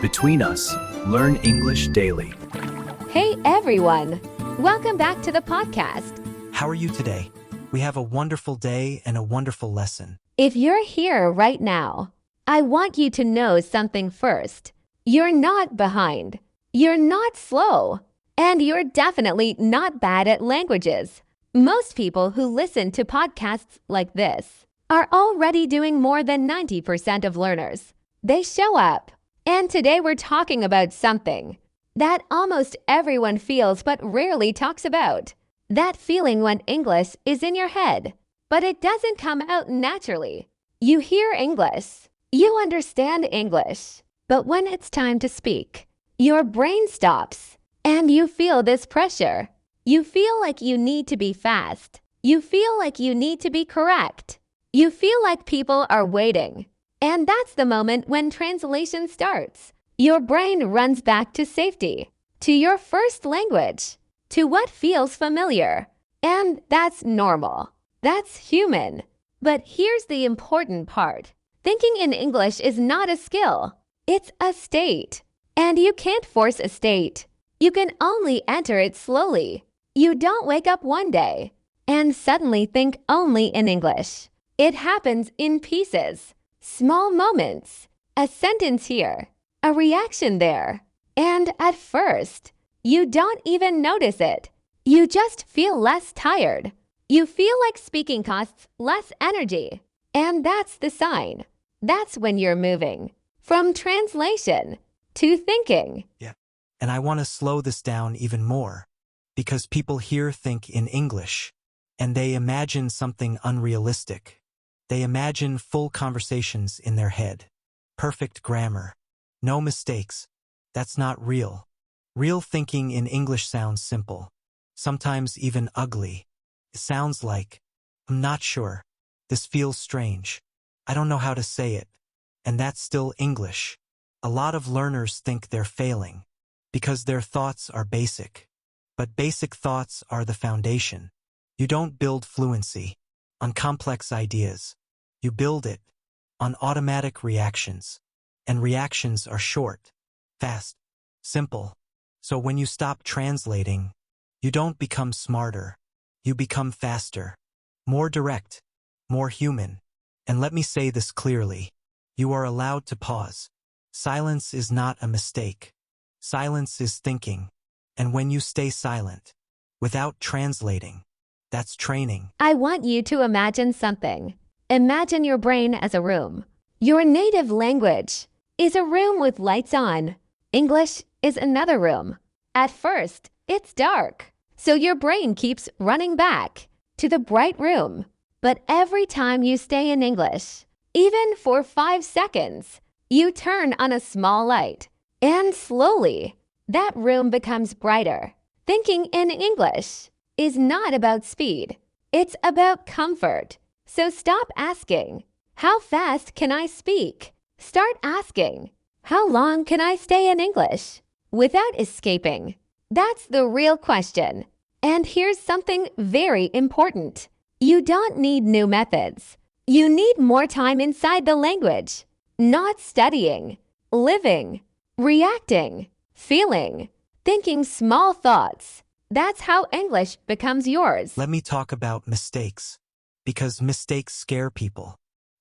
Between us, learn English daily. Hey everyone! Welcome back to the podcast. How are you today? We have a wonderful day and a wonderful lesson. If you're here right now, I want you to know something first. You're not behind. You're not slow. And you're definitely not bad at languages. Most people who listen to podcasts like this are already doing more than 90% of learners. They show up. And today we're talking about something that almost everyone feels but rarely talks about. That feeling when English is in your head, but it doesn't come out naturally. You hear English, you understand English, but when it's time to speak, your brain stops and you feel this pressure. You feel like you need to be fast. You feel like you need to be correct. You feel like people are waiting. And that's the moment when translation starts. Your brain runs back to safety, to your first language, to what feels familiar. And that's normal. That's human. But here's the important part. Thinking in English is not a skill. It's a state. And you can't force a state. You can only enter it slowly. You don't wake up one day and suddenly think only in English. It happens in pieces. Small moments, a sentence here, a reaction there. And at first, you don't even notice it. You just feel less tired. You feel like speaking costs less energy. And that's the sign. That's when you're moving from translation to thinking. Yeah. And I want to slow this down even more because people here think in English and they imagine something unrealistic. They imagine full conversations in their head. Perfect grammar. No mistakes. That's not real. Real thinking in English sounds simple. Sometimes even ugly. It sounds like, I'm not sure. This feels strange. I don't know how to say it. And that's still English. A lot of learners think they're failing because their thoughts are basic. But basic thoughts are the foundation. You don't build fluency on complex ideas. You build it on automatic reactions. And reactions are short, fast, simple. So when you stop translating, you don't become smarter. You become faster, more direct, more human. And let me say this clearly. You are allowed to pause. Silence is not a mistake. Silence is thinking. And when you stay silent, without translating, that's training. I want you to imagine something. Imagine your brain as a room. Your native language is a room with lights on. English is another room. At first, it's dark, so your brain keeps running back to the bright room. But every time you stay in English, even for 5 seconds, you turn on a small light, and slowly, that room becomes brighter. Thinking in English is not about speed. It's about comfort. So stop asking, how fast can I speak? Start asking, how long can I stay in English without escaping? That's the real question. And here's something very important. You don't need new methods. You need more time inside the language, not studying, living, reacting, feeling, thinking small thoughts. That's how English becomes yours. Let me talk about mistakes. Because mistakes scare people.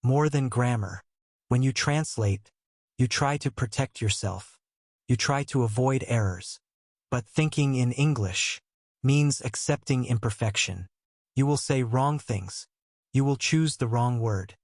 More than grammar. When you translate, you try to protect yourself. You try to avoid errors. But thinking in English means accepting imperfection. You will say wrong things. You will choose the wrong word.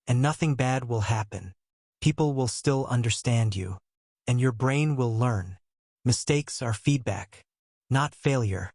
And nothing bad will happen. People will still understand you. And your brain will learn. Mistakes are feedback, not failure.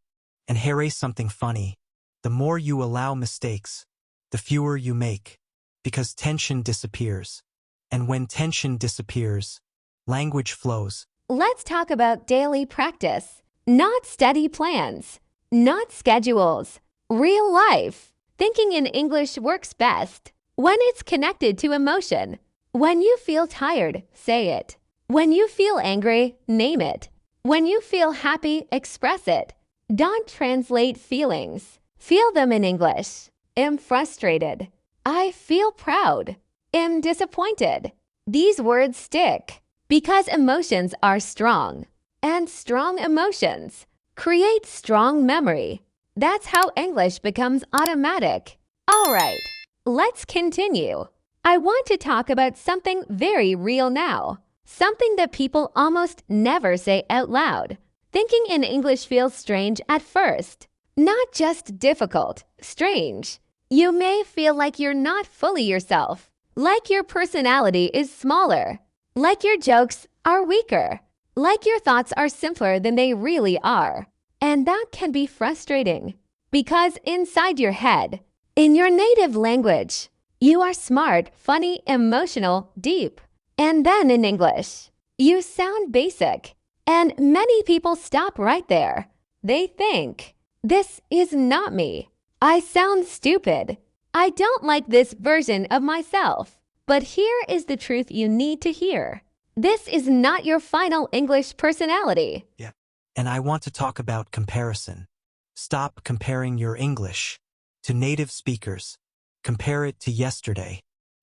And here is something funny. The more you allow mistakes, the fewer you make, because tension disappears. And when tension disappears, language flows. Let's talk about daily practice, not study plans, not schedules, real life. Thinking in English works best when it's connected to emotion. When you feel tired, say it. When you feel angry, name it. When you feel happy, express it. Don't translate feelings. Feel them in English. Am frustrated. I feel proud. Am disappointed. These words stick. Because emotions are strong, and strong emotions create strong memory. That's how English becomes automatic. All right, let's continue. I want to talk about something very real now, something that people almost never say out loud. Thinking in English feels strange at first. Not just difficult, strange. You may feel like you're not fully yourself, like your personality is smaller, like your jokes are weaker, like your thoughts are simpler than they really are. And that can be frustrating, because inside your head, in your native language, you are smart, funny, emotional, deep. And then in English, you sound basic. And many people stop right there. They think, this is not me. I sound stupid. I don't like this version of myself. But here is the truth you need to hear. This is not your final English personality. Yeah. And I want to talk about comparison. Stop comparing your English to native speakers. Compare it to yesterday.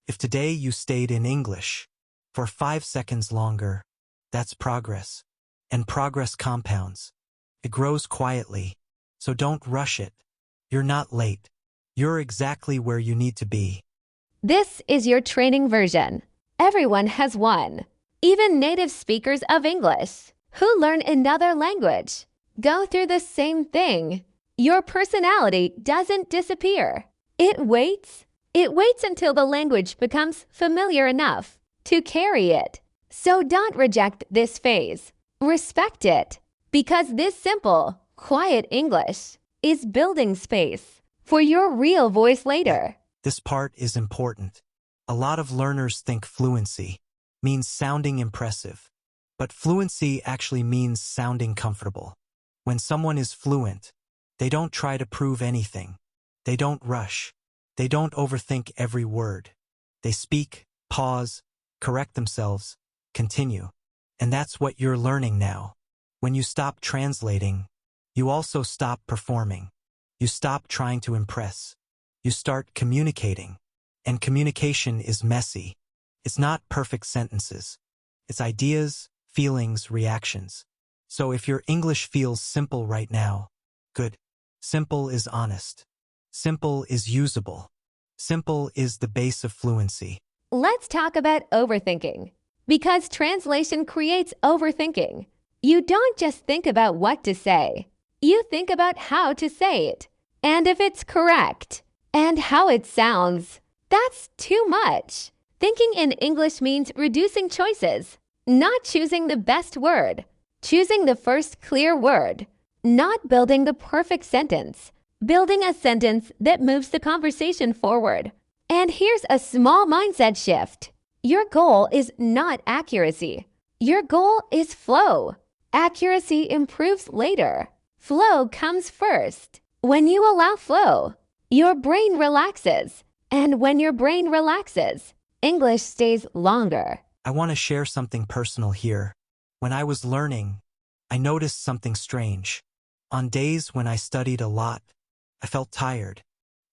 If today you stayed in English for 5 seconds longer, that's progress. And progress compounds. It grows quietly, so don't rush it. You're not late. You're exactly where you need to be. This is your training version. Everyone has one. Even native speakers of English who learn another language go through the same thing. Your personality doesn't disappear. It waits. It waits until the language becomes familiar enough to carry it. So don't reject this phase. Respect it, because this simple, quiet English is building space for your real voice later. This part is important. A lot of learners think fluency means sounding impressive, but fluency actually means sounding comfortable. When someone is fluent, they don't try to prove anything. They don't rush. They don't overthink every word. They speak, pause, correct themselves, continue. And that's what you're learning now. When you stop translating, you also stop performing. You stop trying to impress. You start communicating. And communication is messy. It's not perfect sentences. It's ideas, feelings, reactions. So if your English feels simple right now, good. Simple is honest. Simple is usable. Simple is the base of fluency. Let's talk about overthinking. Because translation creates overthinking. You don't just think about what to say. You think about how to say it, and if it's correct, and how it sounds. That's too much. Thinking in English means reducing choices, not choosing the best word, choosing the first clear word, not building the perfect sentence, building a sentence that moves the conversation forward. And here's a small mindset shift. Your goal is not accuracy. Your goal is flow. Accuracy improves later. Flow comes first. When you allow flow, your brain relaxes. And when your brain relaxes, English stays longer. I want to share something personal here. When I was learning, I noticed something strange. On days when I studied a lot, I felt tired.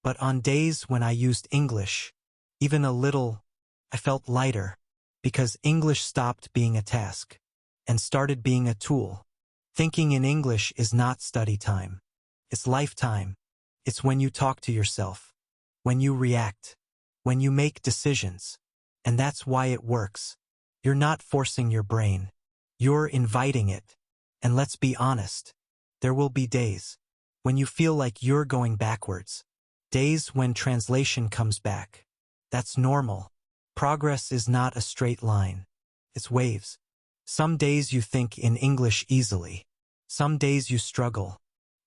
But on days when I used English, even a little, I felt lighter, because English stopped being a task and started being a tool. Thinking in English is not study time. It's lifetime. It's when you talk to yourself, when you react, when you make decisions. And that's why it works. You're not forcing your brain. You're inviting it. And let's be honest, there will be days when you feel like you're going backwards. Days when translation comes back. That's normal. Progress is not a straight line. It's waves. Some days you think in English easily. Some days you struggle.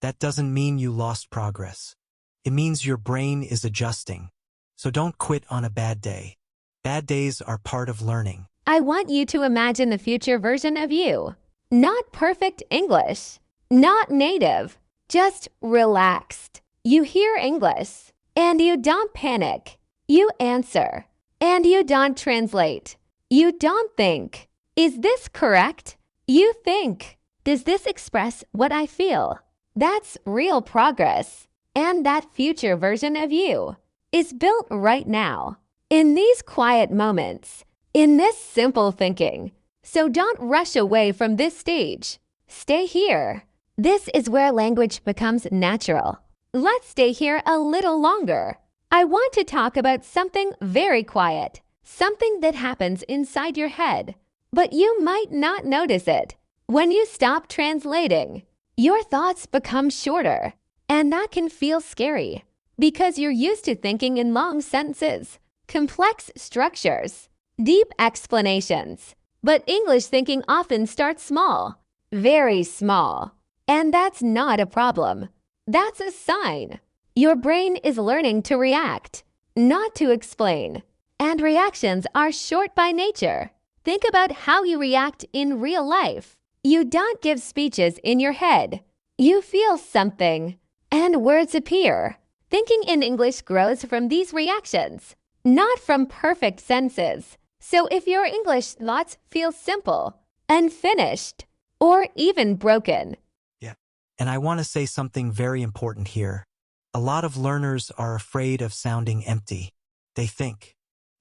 That doesn't mean you lost progress. It means your brain is adjusting. So don't quit on a bad day. Bad days are part of learning. I want you to imagine the future version of you. Not perfect English. Not native. Just relaxed. You hear English. And you don't panic. You answer. And you don't translate. You don't think, is this correct? You think, does this express what I feel? That's real progress. And that future version of you is built right now. In these quiet moments, in this simple thinking, So don't rush away from this stage. Stay here. This is where language becomes natural. Let's stay here a little longer. I want to talk about something very quiet, something that happens inside your head, but you might not notice it. When you stop translating, your thoughts become shorter, and that can feel scary because you're used to thinking in long sentences, complex structures, deep explanations. But English thinking often starts small, very small, and that's not a problem. That's a sign. Your brain is learning to react, not to explain. And reactions are short by nature. Think about how you react in real life. You don't give speeches in your head. You feel something, and words appear. Thinking in English grows from these reactions, not from perfect sentences. So if your English thoughts feel simple, unfinished, or even broken. Yeah. And I want to say something very important here. A lot of learners are afraid of sounding empty. They think,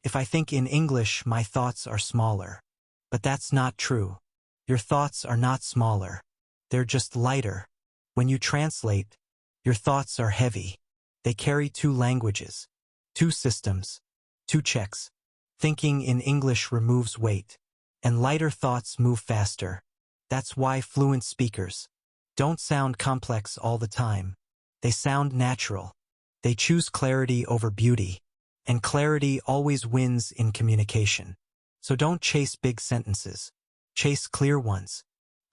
if I think in English, my thoughts are smaller. But that's not true. Your thoughts are not smaller. They're just lighter. When you translate, your thoughts are heavy. They carry two languages, two systems, two checks. Thinking in English removes weight, and lighter thoughts move faster. That's why fluent speakers don't sound complex all the time. They sound natural. They choose clarity over beauty, and clarity always wins in communication. So don't chase big sentences. Chase clear ones.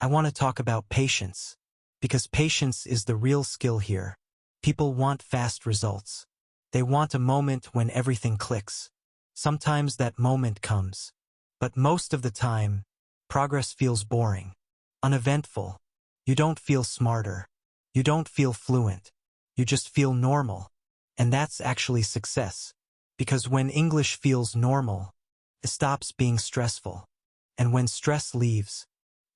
I want to talk about patience, because patience is the real skill here. People want fast results. They want a moment when everything clicks. Sometimes that moment comes, but most of the time, progress feels boring, uneventful. You don't feel smarter. You don't feel fluent. You just feel normal. And that's actually success. Because when English feels normal, it stops being stressful. And when stress leaves,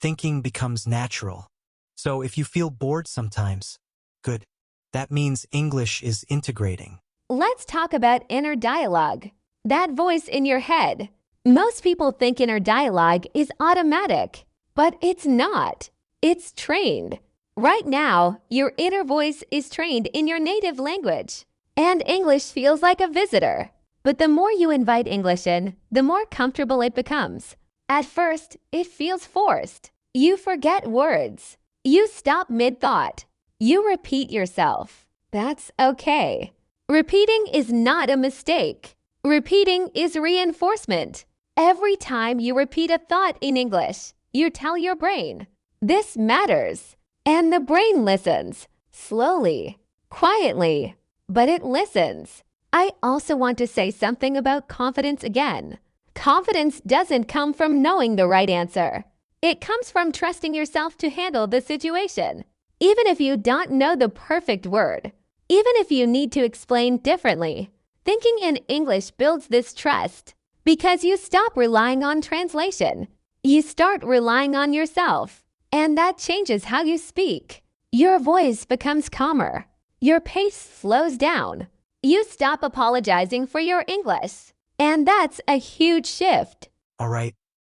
thinking becomes natural. So if you feel bored sometimes, good. That means English is integrating. Let's talk about inner dialogue. That voice in your head. Most people think inner dialogue is automatic, but it's not. It's trained. Right now, your inner voice is trained in your native language, and English feels like a visitor. But the more you invite English in, the more comfortable it becomes. At first, it feels forced. You forget words. You stop mid-thought. You repeat yourself. That's okay. Repeating is not a mistake. Repeating is reinforcement. Every time you repeat a thought in English, you tell your brain, this matters. And the brain listens, slowly, quietly, but it listens. I also want to say something about confidence again. Confidence doesn't come from knowing the right answer. It comes from trusting yourself to handle the situation. Even if you don't know the perfect word, even if you need to explain differently, thinking in English builds this trust because you stop relying on translation. You start relying on yourself, and that changes how you speak. Your voice becomes calmer. Your pace slows down. You stop apologizing for your English, and that's a huge shift. All right,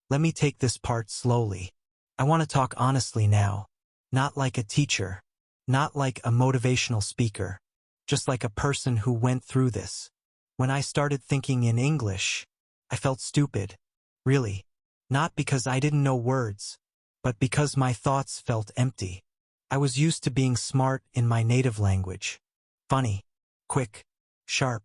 let me take this part slowly. I want to talk honestly now, not like a teacher, not like a motivational speaker, just like a person who went through this. When I started thinking in English, I felt stupid. Really. Not because I didn't know words, but because my thoughts felt empty. I was used to being smart in my native language. Funny, quick, sharp.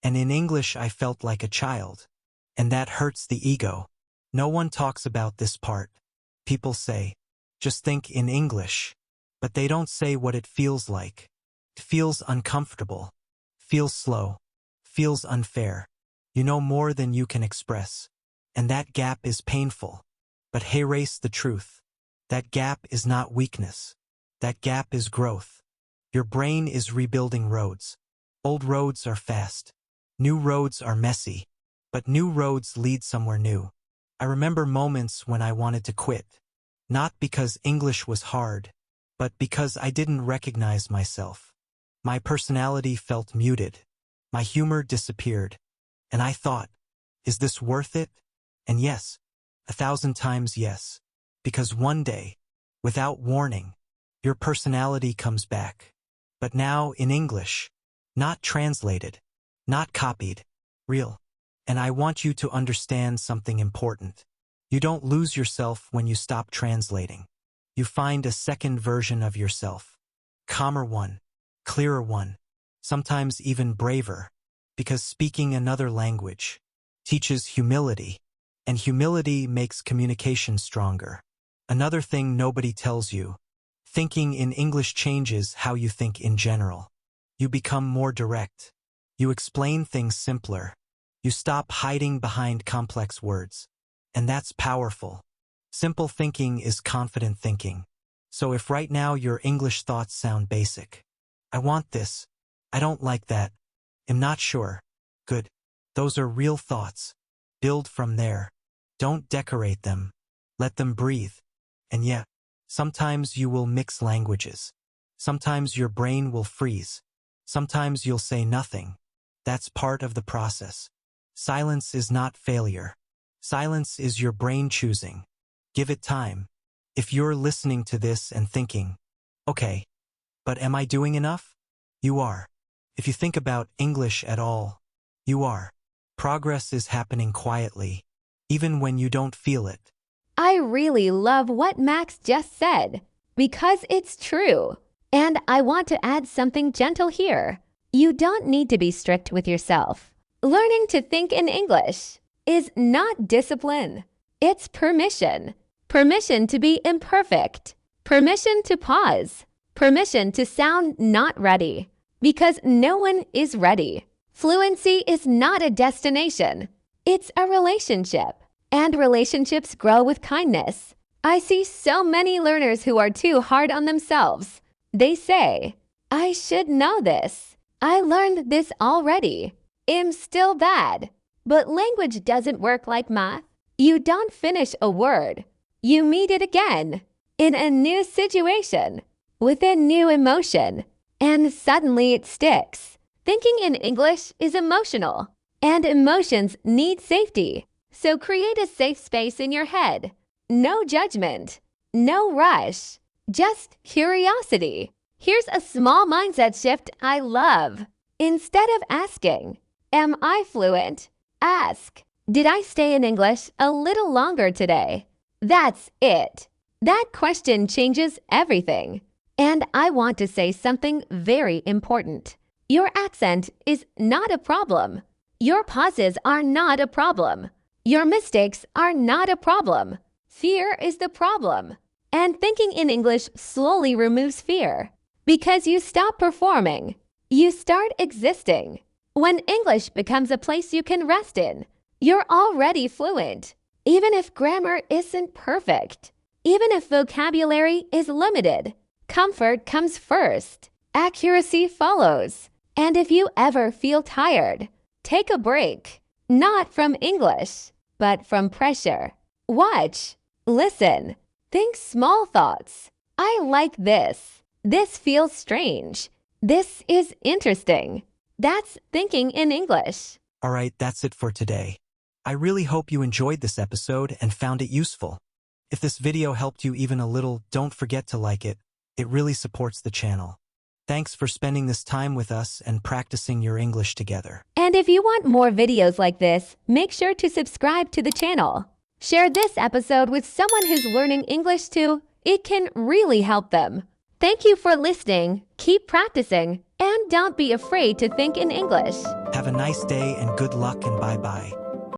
And in English I felt like a child. And that hurts the ego. No one talks about this part. People say, just think in English. But they don't say what it feels like. It feels uncomfortable. Feels slow. Feels unfair. You know more than you can express. And that gap is painful. But hey, race the truth. That gap is not weakness. That gap is growth. Your brain is rebuilding roads. Old roads are fast. New roads are messy. But new roads lead somewhere new. I remember moments when I wanted to quit. Not because English was hard, but because I didn't recognize myself. My personality felt muted. My humor disappeared. And I thought, is this worth it? And yes, 1,000 times yes. Because one day, without warning, your personality comes back. But now in English, not translated, not copied, real. And I want you to understand something important. You don't lose yourself when you stop translating. You find a second version of yourself. Calmer one, clearer one, sometimes even braver, because speaking another language teaches humility, and humility makes communication stronger. Another thing nobody tells you, thinking in English changes how you think in general. You become more direct. You explain things simpler. You stop hiding behind complex words. And that's powerful. Simple thinking is confident thinking. So if right now your English thoughts sound basic, I want this, I don't like that, I'm not sure, good. Those are real thoughts. Build from there. Don't decorate them. Let them breathe. And yeah, sometimes you will mix languages. Sometimes your brain will freeze. Sometimes you'll say nothing. That's part of the process. Silence is not failure. Silence is your brain choosing. Give it time. If you're listening to this and thinking, okay, but am I doing enough? You are. If you think about English at all, you are. Progress is happening quietly, even when you don't feel it. I really love what Max just said, because it's true. And I want to add something gentle here. You don't need to be strict with yourself. Learning to think in English is not discipline. It's permission. Permission to be imperfect. Permission to pause. Permission to sound not ready. Because no one is ready. Fluency is not a destination. It's a relationship. And relationships grow with kindness. I see so many learners who are too hard on themselves. They say, I should know this. I learned this already. I'm still bad. But language doesn't work like math. You don't finish a word. You meet it again, in a new situation, with a new emotion, and suddenly it sticks. Thinking in English is emotional, and emotions need safety. So create a safe space in your head. No judgment, no rush, just curiosity. Here's a small mindset shift I love. Instead of asking, am I fluent? Ask, did I stay in English a little longer today? That's it. That question changes everything. And I want to say something very important. Your accent is not a problem. Your pauses are not a problem. Your mistakes are not a problem. Fear is the problem. And thinking in English slowly removes fear. Because you stop performing. You start existing. When English becomes a place you can rest in, you're already fluent. Even if grammar isn't perfect. Even if vocabulary is limited. Comfort comes first. Accuracy follows. And if you ever feel tired, take a break. Not from English, but from pressure. Watch. Listen. Think small thoughts. I like this. This feels strange. This is interesting. That's thinking in English. All right, that's it for today. I really hope you enjoyed this episode and found it useful. If this video helped you even a little, don't forget to like it. It really supports the channel. Thanks for spending this time with us and practicing your English together. And if you want more videos like this, make sure to subscribe to the channel. Share this episode with someone who's learning English too. It can really help them. Thank you for listening. Keep practicing. And don't be afraid to think in English. Have a nice day and good luck and bye-bye.